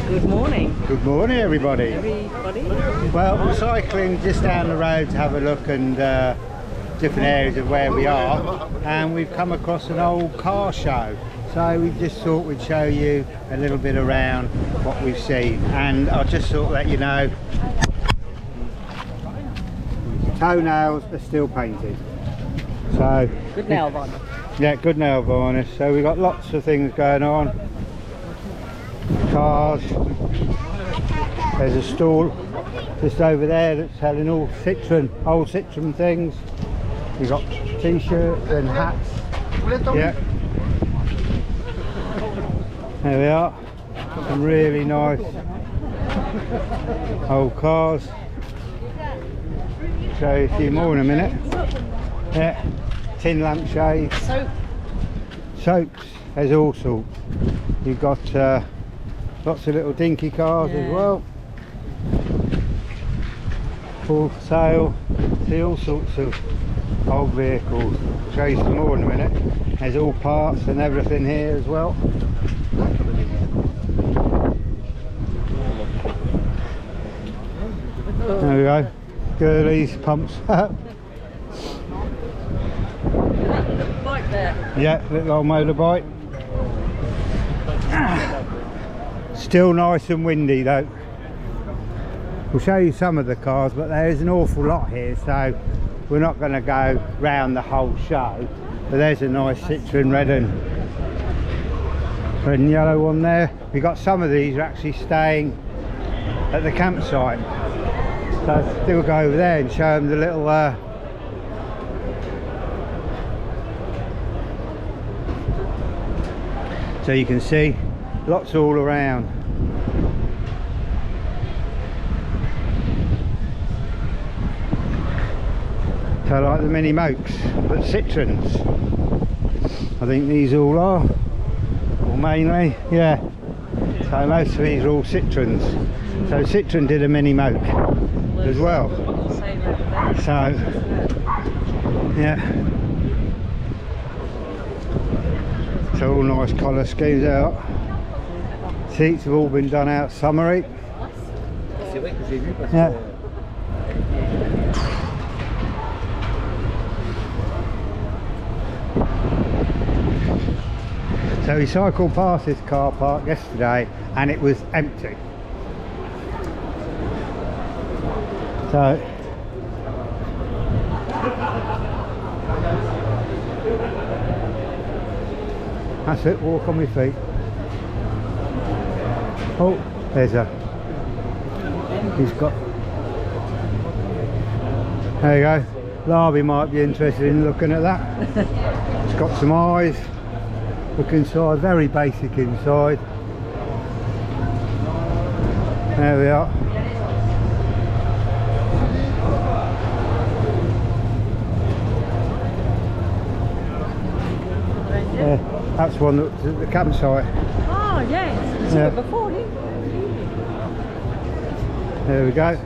Good morning. Good morning, everybody. Well, we're cycling just down the road to have a look and different areas of where we are, and we've come across an old car show. So we just thought we'd show you a little bit around what we've seen, and I'll just sort of let you know, toenails are still painted. So Good nail varnish. yeah, good nail varnish. So we've got lots of things going on. Cars. There's a stall just over there that's selling all Citroen, old Citroen things. We've got t-shirts and hats. Yeah. There we are. Some really nice old cars. Show you a few more in a minute. Yeah. Tin lampshades. Soaps. There's all sorts. You've got lots of little dinky cars as well. For sale. See all sorts of old vehicles. I'll show you some more in a minute. There's all parts and everything here as well. There we go. Girlies, pumps. Bike there. Yeah, little old motorbike. Still nice and windy though. We'll show you some of the cars, but there is an awful lot here, so we're not going to go round the whole show. But there's a nice Citroen red and yellow one there. We got some of these are actually staying at the campsite, so I'll still go over there and show them the little so you can see lots all around. So like the mini mokes, but Citroens. I think these all are, or mainly, yeah. So most of these are all Citroens. So Citroen did a mini moke as well. So yeah. So all nice colour schemes out. Seats have all been done out summery. Yeah. So we cycled past this car park yesterday and it was empty. So that's it, walk on my feet. Oh, there's a, he's got, there you go. Larby might be interested in looking at that. It's got some eyes. Look inside, very basic inside. There we are. Yeah, that's one that's at the campsite. Oh yes, you saw it before, didn't you? There we go.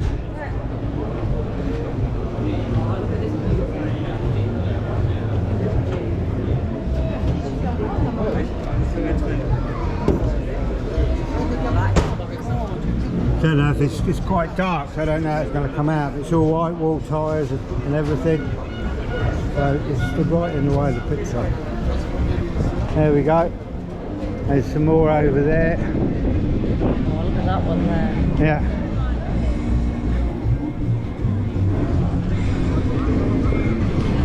I don't know if it's quite dark, so I don't know how it's going to come out. It's all white wall tyres and everything, so it's stood right in the way of the picture. There we go. There's some more over there. Oh, look at that one there. Yeah.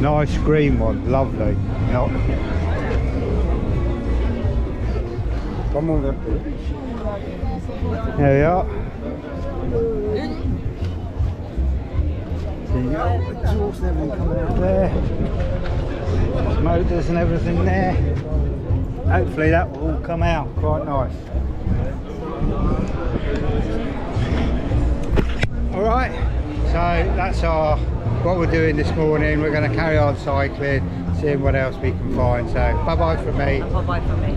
Nice green one, lovely. Yep. Come on then. There we are. See the exhaust and everything coming out there. Motors and everything there. Hopefully that will all come out quite nice. Alright, so that's what we're doing this morning. We're going to carry on cycling, seeing what else we can find. So bye bye from me. Bye bye from me.